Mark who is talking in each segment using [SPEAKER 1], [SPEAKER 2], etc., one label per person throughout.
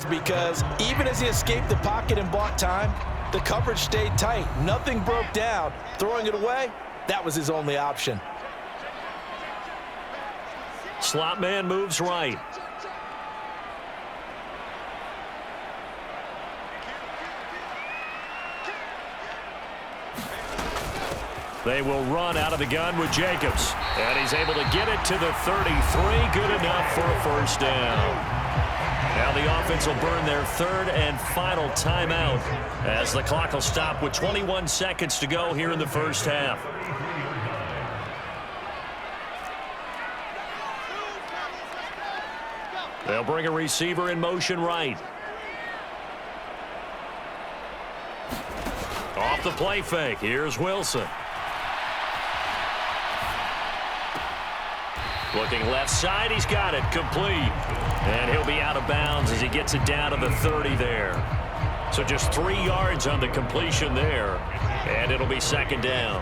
[SPEAKER 1] because even as he escaped the pocket and bought time, the coverage stayed tight. Nothing broke down. Throwing it away, that was his only option.
[SPEAKER 2] Slot man moves right. They will run out of the gun with Jacobs. And he's able to get it to the 33. Good enough for a first down. Now the offense will burn their third and final timeout as the clock will stop with 21 seconds to go here in the first half. They'll bring a receiver in motion right. Off the play fake. Here's Wilson. Looking left side, he's got it, complete. And he'll be out of bounds as he gets it down to the 30 there. So just 3 yards on the completion there, and it'll be second down.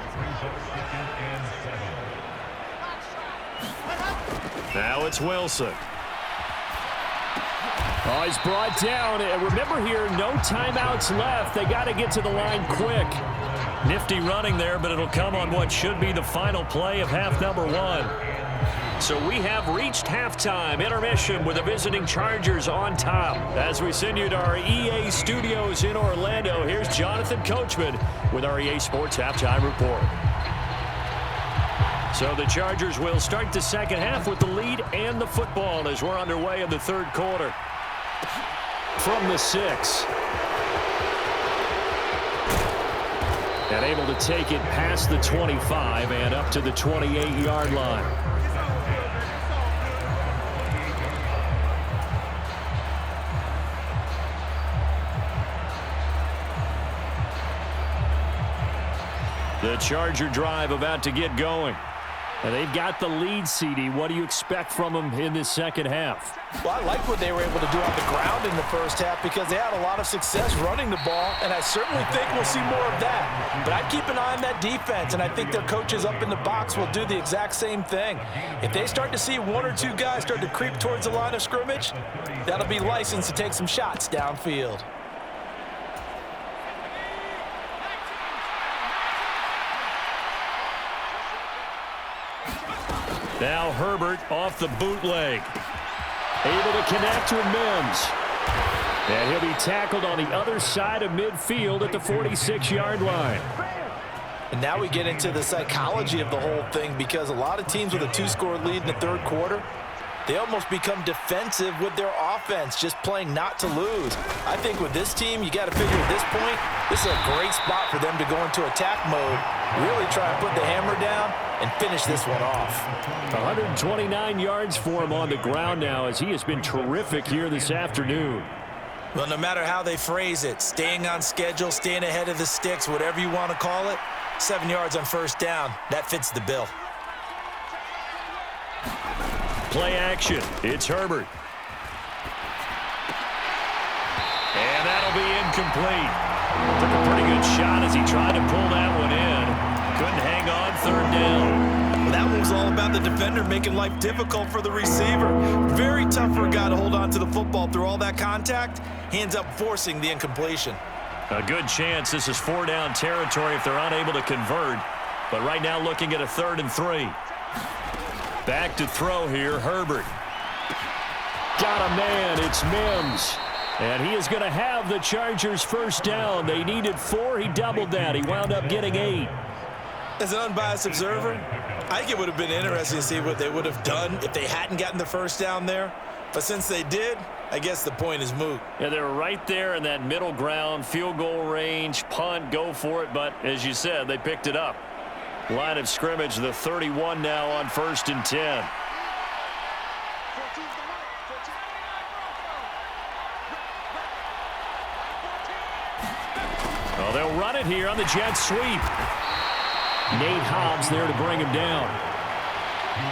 [SPEAKER 2] Now it's Wilson.
[SPEAKER 3] Oh, he's brought down. Remember here, no timeouts left. They got to get to the line quick.
[SPEAKER 2] Nifty running there, but it'll come on what should be the final play of half number 1. So we have reached halftime intermission with the visiting Chargers on top. As we send you to our EA studios in Orlando, here's Jonathan Coachman with our EA Sports Halftime Report. So the Chargers will start the second half with the lead and the football as we're underway in the third quarter. From the 6. And able to take it past the 25 and up to the 28-yard line. The Charger drive about to get going. And they've got the lead, CD. What do you expect from them in this second half?
[SPEAKER 1] Well, I like what they were able to do on the ground in the first half because they had a lot of success running the ball, and I certainly think we'll see more of that. But I keep an eye on that defense, and I think their coaches up in the box will do the exact same thing. If they start to see 1 or 2 guys start to creep towards the line of scrimmage, that'll be licensed to take some shots downfield.
[SPEAKER 2] Now Herbert off the bootleg. Able to connect with Mims. And he'll be tackled on the other side of midfield at the 46-yard line.
[SPEAKER 1] And now we get into the psychology of the whole thing because a lot of teams with a 2-score lead in the third quarter, they almost become defensive with their offense, just playing not to lose. I think with this team, you got to figure at this point, this is a great spot for them to go into attack mode, really try and put the hammer down and finish this one off.
[SPEAKER 2] 129 yards for him on the ground now as he has been terrific here this afternoon.
[SPEAKER 1] Well, no matter how they phrase it, staying on schedule, staying ahead of the sticks, whatever you want to call it, 7 yards on first down, that fits the bill.
[SPEAKER 2] Play action. It's Herbert. And that'll be incomplete. Took a pretty good shot as he tried to pull that one in. Couldn't hang on, third down.
[SPEAKER 1] Well, that one's all about the defender making life difficult for the receiver. Very tough for a guy to hold on to the football through all that contact. He ends up forcing the incompletion.
[SPEAKER 2] A good chance this is 4-down territory if they're unable to convert. But right now looking at a 3rd and 3. Back to throw here, Herbert. Got a man, it's Mims. And he is going to have the Chargers first down. They needed 4, he doubled that. He wound up getting 8.
[SPEAKER 1] As an unbiased observer, I think it would have been interesting to see what they would have done if they hadn't gotten the first down there. But since they did, I guess the point is moot.
[SPEAKER 2] Yeah, they're right there in that middle ground, field goal range, punt, go for it. But as you said, they picked it up. Line of scrimmage, the 31 now on 1st and 10. Well, they'll run it here on the jet sweep. Nate Hobbs there to bring him down.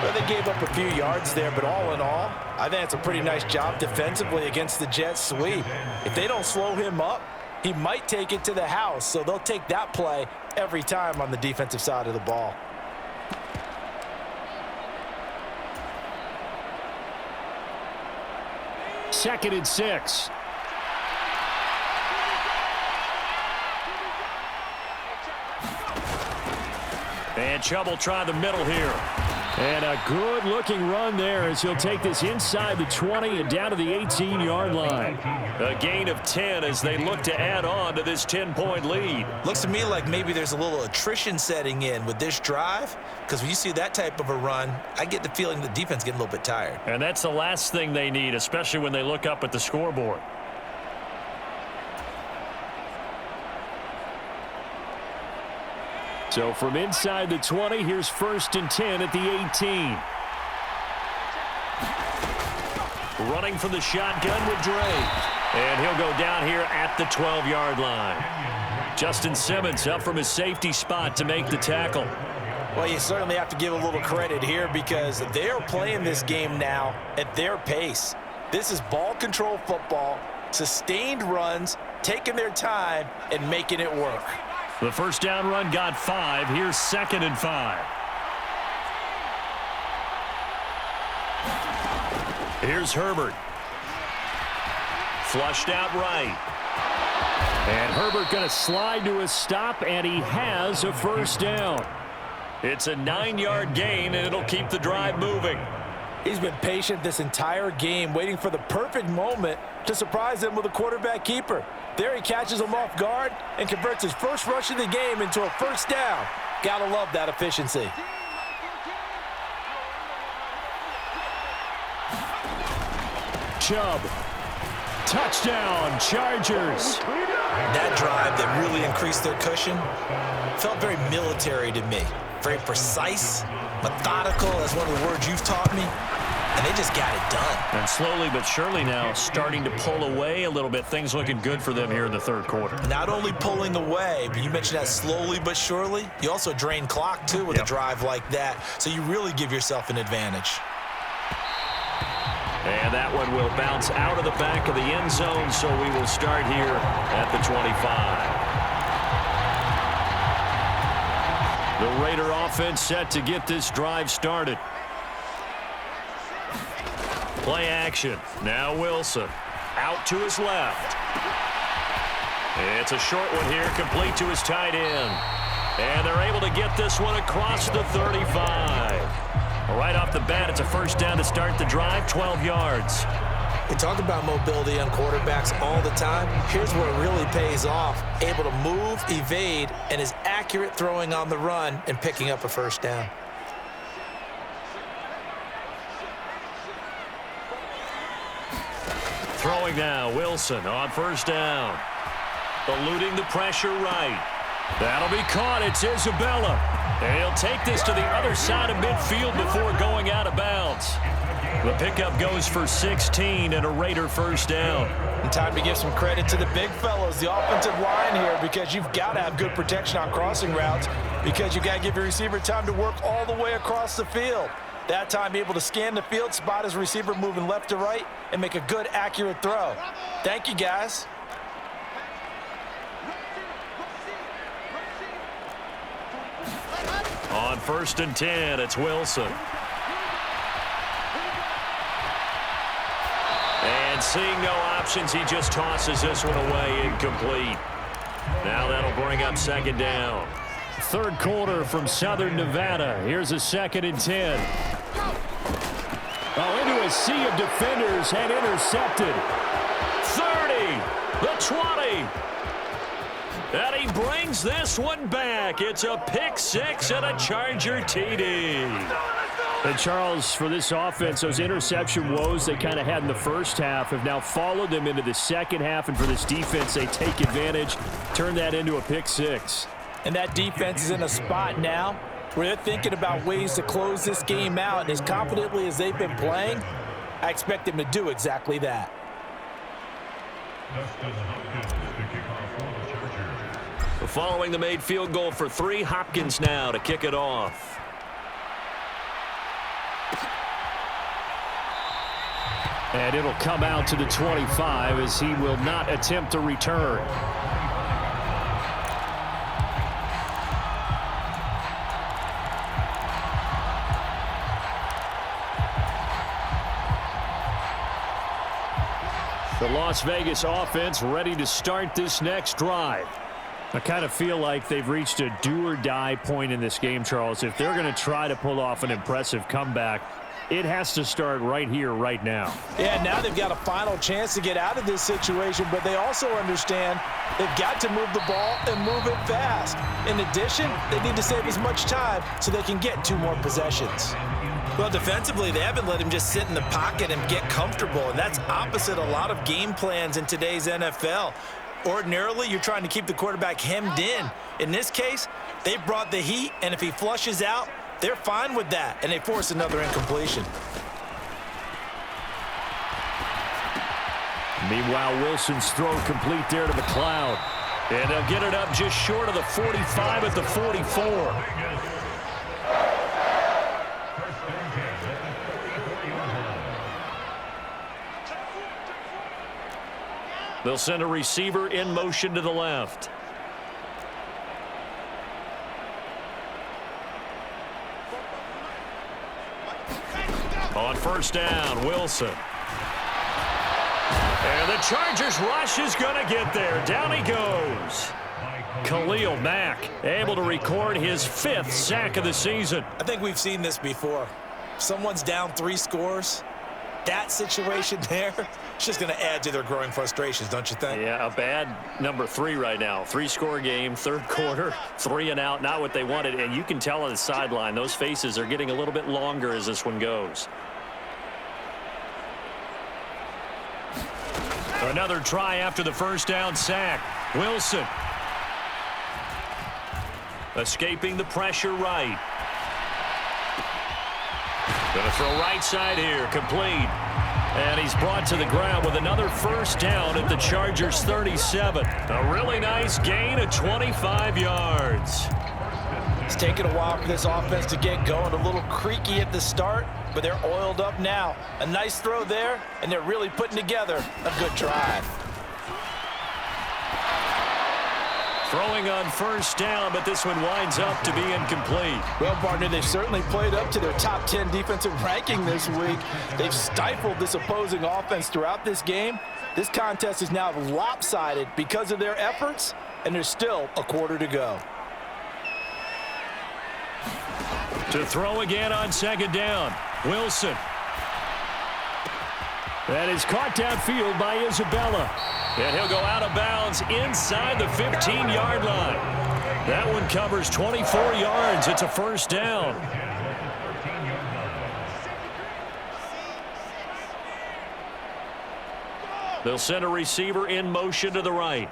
[SPEAKER 1] Well, they gave up a few yards there, but all in all, I think it's a pretty nice job defensively against the jet sweep. If they don't slow him up, he might take it to the house, so they'll take that play every time on the defensive side of the ball.
[SPEAKER 3] Second and 6.
[SPEAKER 2] And Chubb will try the middle here.
[SPEAKER 3] And a good-looking run there as he'll take this inside the 20 and down to the 18-yard line.
[SPEAKER 2] A gain of 10 as they look to add on to this 10-point lead.
[SPEAKER 1] Looks to me like maybe there's a little attrition setting in with this drive, because when you see that type of a run, I get the feeling the defense getting a little bit tired.
[SPEAKER 2] And that's the last thing they need, especially when they look up at the scoreboard.
[SPEAKER 3] So from inside the 20, here's 1st and 10 at the 18.
[SPEAKER 2] Running from the shotgun with Drake. And he'll go down here at the 12-yard line. Justin Simmons up from his safety spot to make the tackle.
[SPEAKER 1] Well, you certainly have to give a little credit here because they're playing this game now at their pace. This is ball control football, sustained runs, taking their time, and making it work.
[SPEAKER 2] The first down run got 5. Here's 2nd and 5. Here's Herbert. Flushed out right.
[SPEAKER 3] And Herbert going to slide to a stop, and he has a first down.
[SPEAKER 2] It's a 9-yard gain, and it'll keep the drive moving.
[SPEAKER 1] He's been patient this entire game, waiting for the perfect moment to surprise them with a quarterback keeper. There he catches him off guard and converts his first rush of the game into a first down. Gotta love that efficiency.
[SPEAKER 3] Chubb. Touchdown, Chargers.
[SPEAKER 1] That drive that really increased their cushion felt very military to me. Very precise, methodical, that's one of the words you've taught me. And they just got it done.
[SPEAKER 2] And slowly but surely now starting to pull away a little bit. Things looking good for them here in the third quarter.
[SPEAKER 1] Not only pulling away, but you mentioned that slowly but surely. You also drain clock, too, with a drive like that. So you really give yourself an advantage.
[SPEAKER 2] And that one will bounce out of the back of the end zone, so we will start here at the 25. The Raider offense set to get this drive started. Play action. Now Wilson. Out to his left. It's a short one here, complete to his tight end. And they're able to get this one across the 35. Right off the bat, it's a first down to start the drive, 12 yards.
[SPEAKER 1] We talk about mobility on quarterbacks all the time. Here's where it really pays off. Able to move, evade, and is accurate throwing on the run and picking up a first down.
[SPEAKER 2] Throwing now, Wilson on first down. Eluding the pressure right. That'll be caught. It's Isabella. And he'll take this to the other side of midfield before going out of bounds. The pickup goes for 16 and a Raider first down.
[SPEAKER 1] And time to give some credit to the big fellas, the offensive line here, because you've got to have good protection on crossing routes because you've got to give your receiver time to work all the way across the field. That time, be able to scan the field, spot his receiver moving left to right, and make a good, accurate throw. Thank you, guys.
[SPEAKER 2] On 1st and 10, it's Wilson. And seeing no options, he just tosses this one away, incomplete. Now that'll bring up 2nd down.
[SPEAKER 3] Third quarter from Southern Nevada. Here's a 2nd and 10. Oh, into a sea of defenders and intercepted.
[SPEAKER 2] 30, the 20. And he brings this one back. It's a pick six and a Charger TD.
[SPEAKER 3] And Charles, for this offense, those interception woes they kind of had in the first half have now followed them into the second half. And for this defense, they take advantage, turn that into a pick six.
[SPEAKER 1] And that defense is in a spot now where they're thinking about ways to close this game out. And as confidently as they've been playing, I expect them to do exactly that.
[SPEAKER 2] Following the made field goal for 3, Hopkins now to kick it off.
[SPEAKER 3] And it'll come out to the 25 as he will not attempt to return. The Las Vegas offense ready to start this next drive. I kind of feel like they've reached a do-or-die point in this game, Charles. If they're going to try to pull off an impressive comeback, it has to start right here, right now.
[SPEAKER 1] Yeah, now they've got a final chance to get out of this situation, but they also understand they've got to move the ball and move it fast. In addition, they need to save as much time so they can get 2 more possessions. Well, defensively, they haven't let him just sit in the pocket and get comfortable, and that's opposite a lot of game plans in today's NFL. Ordinarily, you're trying to keep the quarterback hemmed in. In this case, they brought the heat, and if he flushes out, they're fine with that, and they force another incompletion.
[SPEAKER 3] Meanwhile, Wilson's throw complete there to McLeod.
[SPEAKER 2] And they'll get it up just short of the 45 at the 44. They'll send a receiver in motion to the left. On first down, Wilson. And the Chargers rush is going to get there. Down he goes. Khalil Mack able to record his 5th sack of the season.
[SPEAKER 1] I think we've seen this before. Someone's down 3 scores. That situation there, it's just going to add to their growing frustrations, don't you think?
[SPEAKER 2] Yeah, a bad number 3 right now. 3-score game, 3rd quarter, 3 and out, not what they wanted. And you can tell on the sideline, those faces are getting a little bit longer as this one goes. Another try after the first down sack. Wilson. Escaping the pressure right. Going to throw right side here, complete. And he's brought to the ground with another first down at the Chargers 37. A really nice gain of 25 yards.
[SPEAKER 1] It's taken a while for this offense to get going. A little creaky at the start, but they're oiled up now. A nice throw there, and they're really putting together a good drive.
[SPEAKER 2] Throwing on first down, but this one winds up to be incomplete.
[SPEAKER 1] Well, partner, they've certainly played up to their top 10 defensive ranking this week. They've stifled this opposing offense throughout this game. This contest is now lopsided because of their efforts, and there's still a quarter to go.
[SPEAKER 2] To throw again on second down, Wilson.
[SPEAKER 3] That is caught downfield by Isabella.
[SPEAKER 2] And he'll go out of bounds inside the 15-yard line. That one covers 24 yards. It's a first down. They'll send a receiver in motion to the right.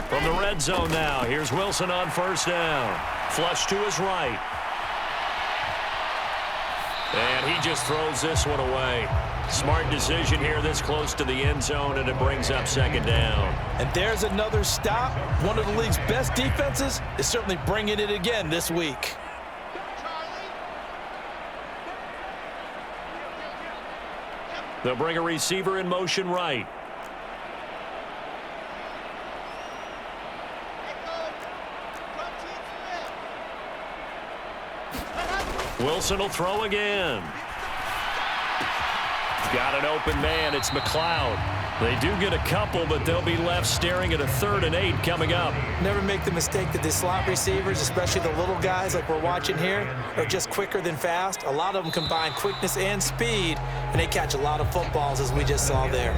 [SPEAKER 2] From the red zone now, here's Wilson on first down. Flush to his right. And he just throws this one away. Smart decision here this close to the end zone, and it brings up second down.
[SPEAKER 1] And there's another stop. One of the league's best defenses is certainly bringing it again this week.
[SPEAKER 2] They'll bring a receiver in motion right. Wilson will throw again. Got an open man. It's McLeod. They do get a couple, but they'll be left staring at a 3rd and 8 coming up.
[SPEAKER 1] Never make the mistake that the slot receivers, especially the little guys like we're watching here, are just quicker than fast. A lot of them combine quickness and speed, and they catch a lot of footballs, as we just saw there.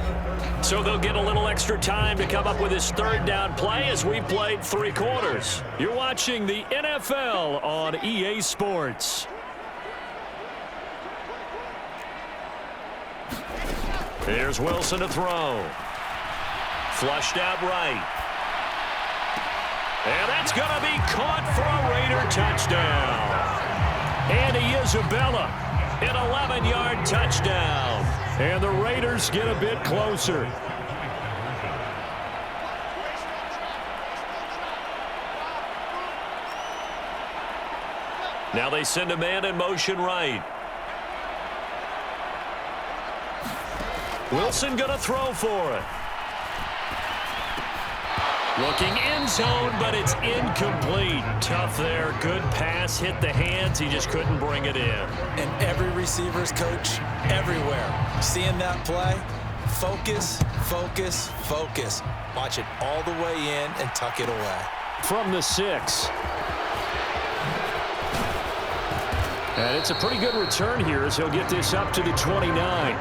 [SPEAKER 2] So they'll get a little extra time to come up with this 3rd down play as we've played 3 quarters. You're watching the NFL on EA Sports. Here's Wilson to throw. Flushed out right. And that's going to be caught for a Raider touchdown. Andy Isabella, an 11-yard touchdown.
[SPEAKER 3] And the Raiders get a bit closer.
[SPEAKER 2] Now they send a man in motion right. Wilson going to throw for it. Looking end zone, but it's incomplete. Tough there. Good pass. Hit the hands. He just couldn't bring it in.
[SPEAKER 1] And every receiver's coach everywhere, seeing that play, Focus, focus, focus. Watch it all the way in and tuck it away.
[SPEAKER 3] From the 6. And it's a pretty good return here as he'll get this up to the 29.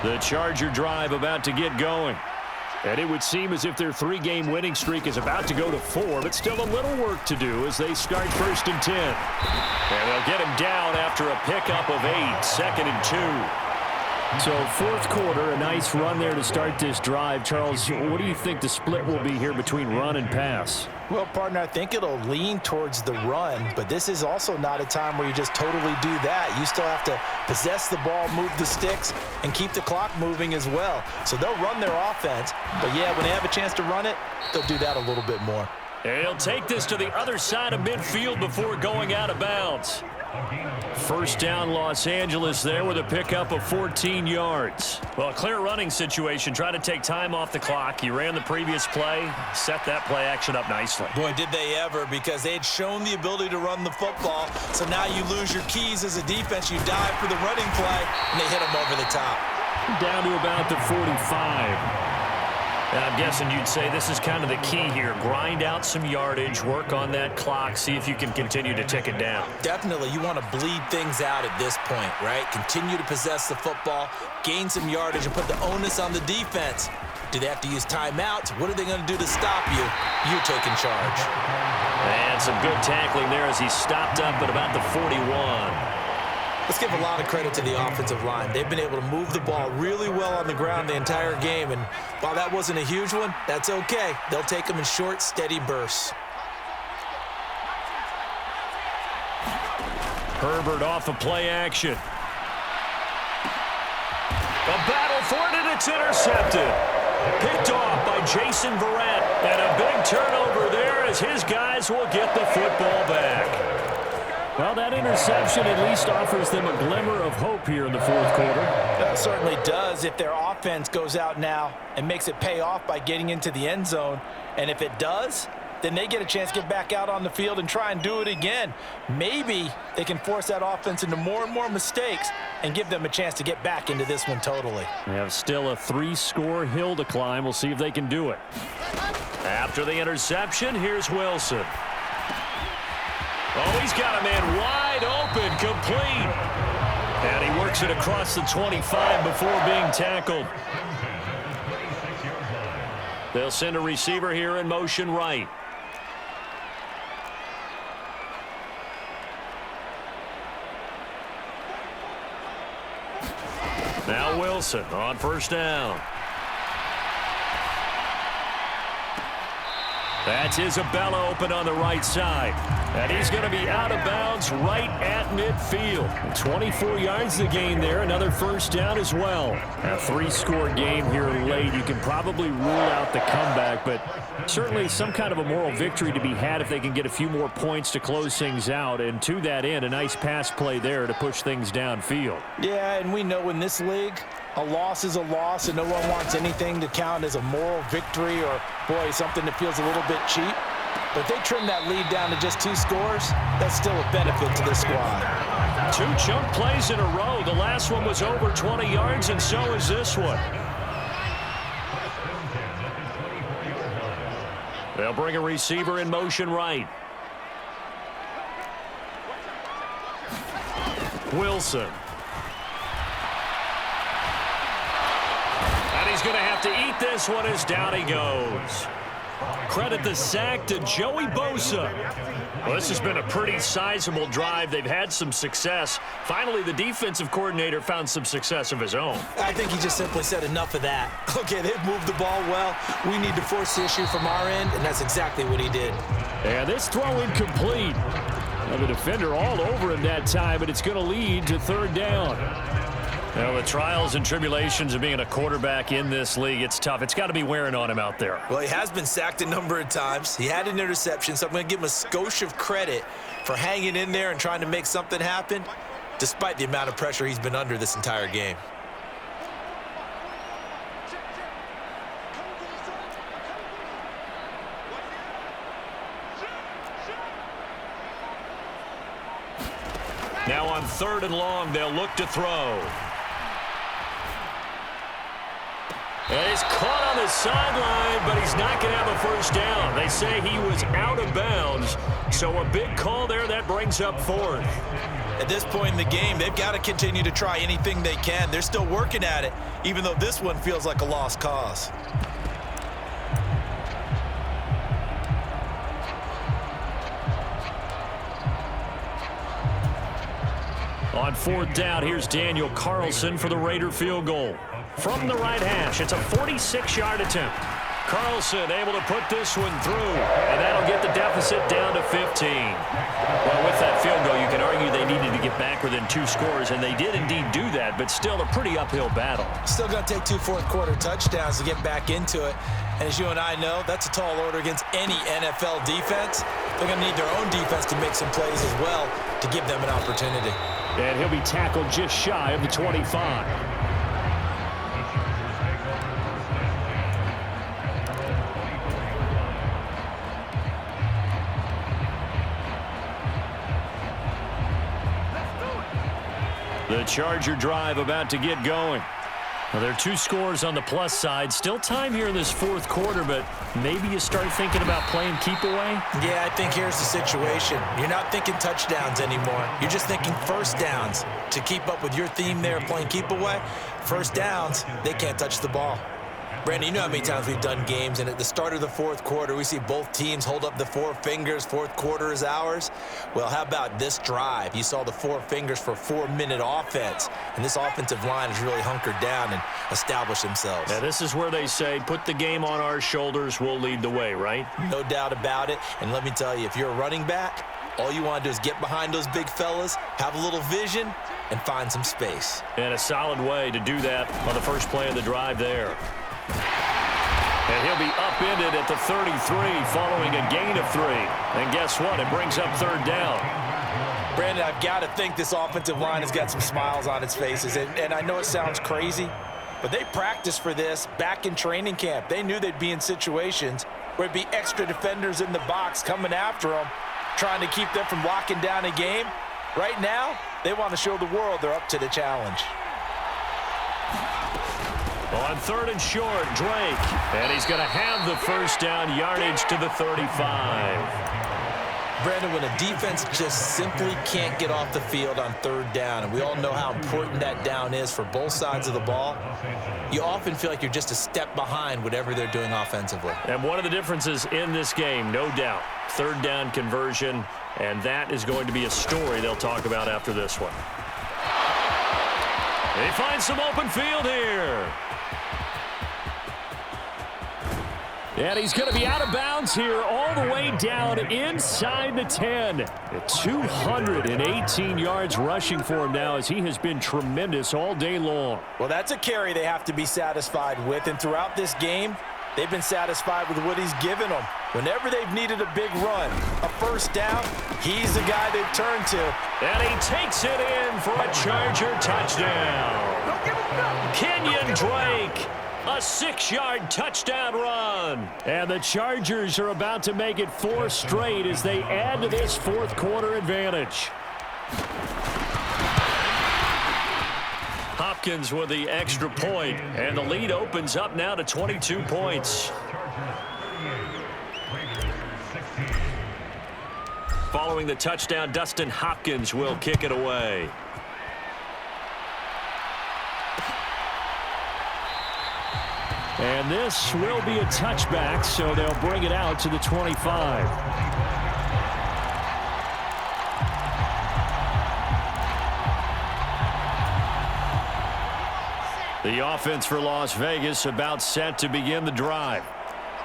[SPEAKER 3] The Charger drive about to get going. And it would seem as if their 3-game winning streak is about to go to 4, but still a little work to do as they start 1st and 10. And they'll get him down after a pickup of 8, 2nd and 2. So 4th quarter, a nice run there to start this drive. Charles, what do you think the split will be here between run and pass?
[SPEAKER 1] Well, partner, I think it'll lean towards the run, but this is also not a time where you just totally do that. You still have to possess the ball, move the sticks, and keep the clock moving as well. So they'll run their offense, but yeah, when they have a chance to run it, they'll do that a little bit more.
[SPEAKER 2] And he'll take this to the other side of midfield before going out of bounds. First down, Los Angeles there with a pickup of 14 yards. Well, a clear running situation. Try to take time off the clock. He ran the previous play, set that play action up nicely.
[SPEAKER 1] Boy, did they ever, because they had shown the ability to run the football. So now you lose your keys as a defense. You dive for the running play, and they hit him over the top.
[SPEAKER 3] Down to about the 45.
[SPEAKER 2] And I'm guessing you'd say this is kind of the key here. Grind out some yardage, work on that clock, see if you can continue to tick it down.
[SPEAKER 1] Definitely. You want to bleed things out at this point, right? Continue to possess the football, gain some yardage, and put the onus on the defense. Do they have to use timeouts? What are they going to do to stop you? You're taking charge.
[SPEAKER 2] And some good tackling there as he stopped up at about the 41.
[SPEAKER 1] Let's give a lot of credit to the offensive line. They've been able to move the ball really well on the ground the entire game, and while that wasn't a huge one, that's okay. They'll take them in short, steady bursts.
[SPEAKER 2] Herbert off of play action. A battle for it, and it's intercepted. Picked off by Jason Verrett, and a big turnover there as his guys will get the football back.
[SPEAKER 3] Well, that interception at least offers them a glimmer of hope here in the 4th quarter.
[SPEAKER 1] That certainly does if their offense goes out now and makes it pay off by getting into the end zone. And if it does, then they get a chance to get back out on the field and try and do it again. Maybe they can force that offense into more and more mistakes and give them a chance to get back into this one totally.
[SPEAKER 3] They have still a 3-score hill to climb. We'll see if they can do it.
[SPEAKER 2] After the interception, here's Wilson. Oh, he's got a man wide open, complete. And he works it across the 25 before being tackled. They'll send a receiver here in motion right. Now Wilson on first down. That's Isabella open on the right side. And he's going to be out of bounds right at midfield. 24 yards to gain there. Another first down as well. A 3-score game here late. You can probably rule out the comeback, but certainly some kind of a moral victory to be had if they can get a few more points to close things out. And to that end, a nice pass play there to push things downfield.
[SPEAKER 1] Yeah, and we know in this league, a loss is a loss, and no one wants anything to count as a moral victory or, boy, something that feels a little bit cheap. But if they trim that lead down to just 2 scores, that's still a benefit to this squad.
[SPEAKER 2] 2 chunk plays in a row. The last one was over 20 yards, and so is this one. They'll bring a receiver in motion right. Wilson. And he's going to have to eat this one as down he goes. Credit the sack to Joey Bosa. Well, this has been a pretty sizable drive. They've had some success. Finally, the defensive coordinator found some success of his own.
[SPEAKER 1] I think he just simply said enough of that. Okay, they've moved the ball well. We need to force the issue from our end, and that's exactly what he did.
[SPEAKER 3] And this throw incomplete. Well, the defender all over him that time, but it's going to lead to 3rd down. Well, the trials and tribulations of being a quarterback in this league, it's tough. It's got to be wearing on him out there.
[SPEAKER 1] Well, he has been sacked a number of times. He had an interception, so I'm going to give him a skosh of credit for hanging in there and trying to make something happen, despite the amount of pressure he's been under this entire game.
[SPEAKER 2] Now on 3rd and long, they'll look to throw. And he's caught on the sideline, but he's not going to have a first down. They say he was out of bounds, so a big call there. That brings up 4th.
[SPEAKER 1] At this point in the game, they've got to continue to try anything they can. They're still working at it, even though this one feels like a lost cause.
[SPEAKER 2] On 4th down, here's Daniel Carlson for the Raider field goal. From the right hash, it's a 46-yard attempt. Carlson able to put this one through, and that'll get the deficit down to 15. Well, with that field goal, you can argue they needed to get back within 2 scores, and they did indeed do that, but still a pretty uphill battle.
[SPEAKER 1] Still going to take 2 fourth-quarter touchdowns to get back into it. And as you and I know, that's a tall order against any NFL defense. They're going to need their own defense to make some plays as well to give them an opportunity.
[SPEAKER 3] And he'll be tackled just shy of the 25.
[SPEAKER 2] The Charger drive about to get going. Well, there are 2 scores on the plus side. Still time here in this 4th quarter, but maybe you start thinking about playing keep away?
[SPEAKER 1] Yeah, I think here's the situation. You're not thinking touchdowns anymore. You're just thinking first downs. To keep up with your theme there, playing keep away, first downs, they can't touch the ball. Brandon, you know how many times we've done games, and at the start of the 4th quarter, we see both teams hold up the 4 fingers, 4th quarter is ours. Well, how about this drive? You saw the 4 fingers for 4-minute offense, and this offensive line has really hunkered down and established themselves.
[SPEAKER 2] Now, this is where they say, put the game on our shoulders, we'll lead the way, right?
[SPEAKER 1] No doubt about it, and let me tell you, if you're a running back, all you want to do is get behind those big fellas, have a little vision, and find some space.
[SPEAKER 2] And a solid way to do that on the first play of the drive there. And he'll be upended at the 33 following a gain of 3. And guess what? It brings up 3rd down.
[SPEAKER 1] Brandon, I've got to think this offensive line has got some smiles on its faces. And I know it sounds crazy, but they practiced for this back in training camp. They knew they'd be in situations where it'd be extra defenders in the box coming after them, trying to keep them from locking down a game. Right now, they want to show the world they're up to the challenge.
[SPEAKER 2] On 3rd and short, Drake. And he's going to have the first down, yardage to the 35.
[SPEAKER 1] Brandon, when a defense just simply can't get off the field on 3rd down, and we all know how important that down is for both sides of the ball, you often feel like you're just a step behind whatever they're doing offensively.
[SPEAKER 2] And one of the differences in this game, no doubt, 3rd down conversion, and that is going to be a story they'll talk about after this one. They find some open field here.
[SPEAKER 3] And he's going to be out of bounds here all the way down inside the 10. 218 yards rushing for him now as he has been tremendous all day long.
[SPEAKER 1] Well, that's a carry they have to be satisfied with. And throughout this game, they've been satisfied with what he's given them. Whenever they've needed a big run, a first down, he's the guy they've turned to.
[SPEAKER 2] And he takes it in for a Charger touchdown. Kenyon Drake. A 6-yard touchdown run.
[SPEAKER 3] And the Chargers are about to make it 4 straight as they add to this 4th quarter advantage.
[SPEAKER 2] Hopkins with the extra point, and the lead opens up now to 22 points. Following the touchdown, Dustin Hopkins will kick it away.
[SPEAKER 3] And this will be a touchback, so they'll bring it out to the 25.
[SPEAKER 2] The offense for Las Vegas about set to begin the drive.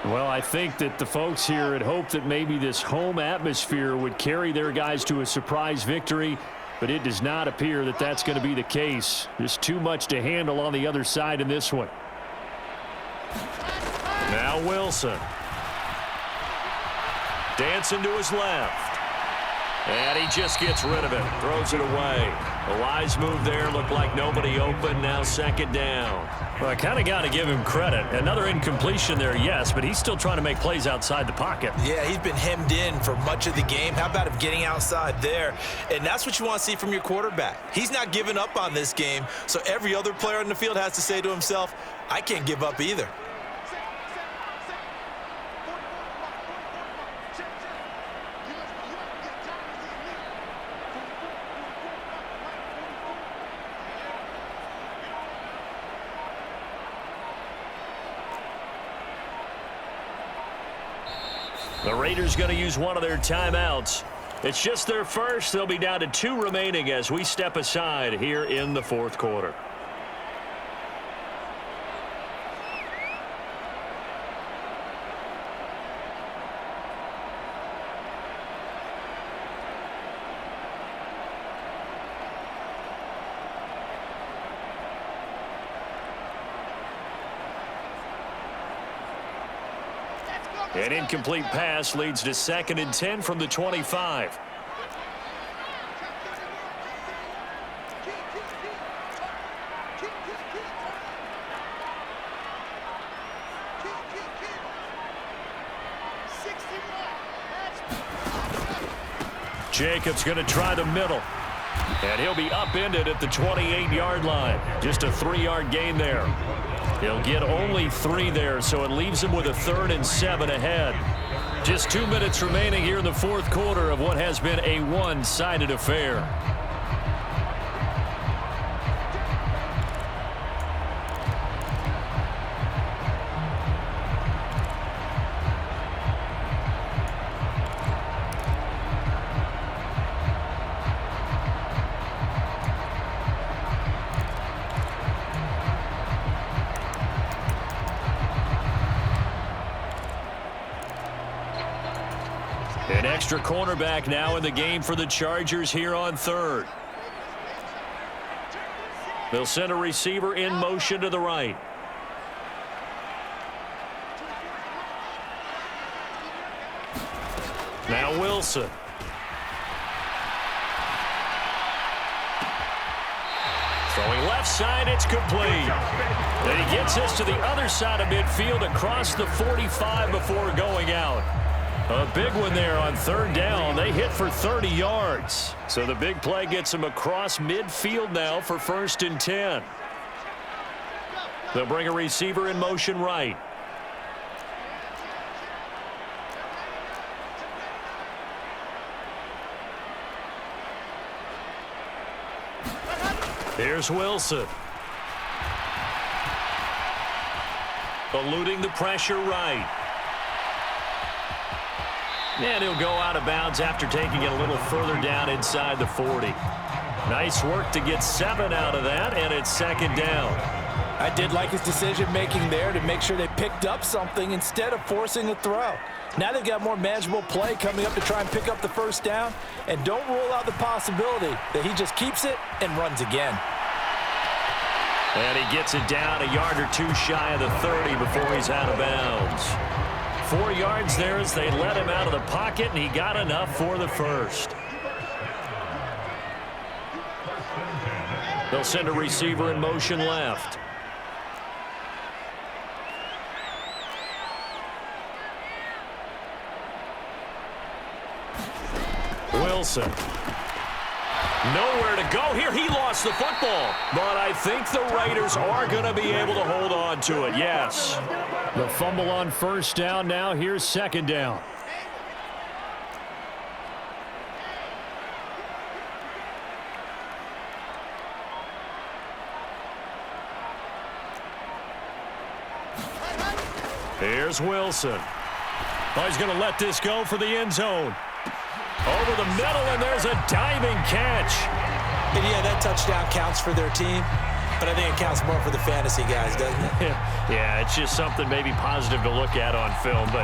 [SPEAKER 3] Well, I think that the folks here had hoped that maybe this home atmosphere would carry their guys to a surprise victory, but it does not appear that that's going to be the case. There's too much to handle on the other side in this one.
[SPEAKER 2] Now Wilson. Dancing to his left. And he just gets rid of it. Throws it away. A wise move there. Looked like nobody open. Now second down.
[SPEAKER 3] Well, I kind of got to give him credit. Another incompletion there, yes, but he's still trying to make plays outside the pocket.
[SPEAKER 1] Yeah, he's been hemmed in for much of the game. How about him getting outside there? And that's what you want to see from your quarterback. He's not giving up on this game, so every other player on the field has to say to himself, I can't give up either.
[SPEAKER 2] The Raiders going to use one of their timeouts. It's just their first. They'll be down to 2 remaining as we step aside here in the fourth quarter. An incomplete pass leads to 2nd and 10 from the 25. Jacobs going to try the middle. And he'll be upended at the 28-yard line. Just a 3-yard gain there. He'll get only 3 there, so it leaves him with a 3rd and 7 ahead. Just 2 minutes remaining here in the fourth quarter of what has been a one-sided affair. An extra cornerback now in the game for the Chargers here on 3rd. They'll send a receiver in motion to the right. Now Wilson. Throwing left side, it's complete. Then he gets this to the other side of midfield across the 45 before going out. A big one there on 3rd down. They hit for 30 yards. So the big play gets them across midfield now for 1st and 10. They'll bring a receiver in motion right. Here's Wilson. Eluding the pressure right. And he'll go out of bounds after taking it a little further down inside the 40. Nice work to get 7 out of that, and it's 2nd down.
[SPEAKER 1] I did like his decision-making there to make sure they picked up something instead of forcing a throw. Now they've got more manageable play coming up to try and pick up the 1st down, and don't rule out the possibility that he just keeps it and runs again.
[SPEAKER 2] And he gets it down a yard or 2 shy of the 30 before he's out of bounds. 4 yards there as they let him out of the pocket, and he got enough for the 1st. They'll send a receiver in motion left. Wilson. Nowhere to go here. He lost the football. But I think the Raiders are going to be able to hold on to it, yes.
[SPEAKER 3] The fumble on 1st down now. Here's 2nd down.
[SPEAKER 2] Here's Wilson. Oh, he's going to let this go for the end zone. Over the middle, and there's a diving catch.
[SPEAKER 1] And yeah, that touchdown counts for their team, but I think it counts more for the fantasy guys, doesn't it?
[SPEAKER 2] Yeah, it's just something maybe positive to look at on film, but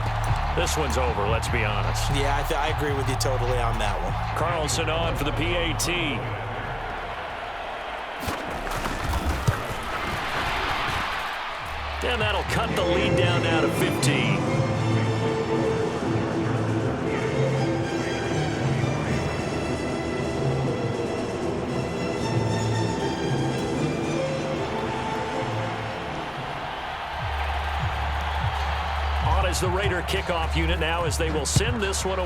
[SPEAKER 2] this one's over, let's be honest.
[SPEAKER 1] Yeah, I agree with you totally on that one.
[SPEAKER 2] Carlson on for the PAT. And that'll cut the lead down now to 15. the Raider kickoff unit now as they will send this one away.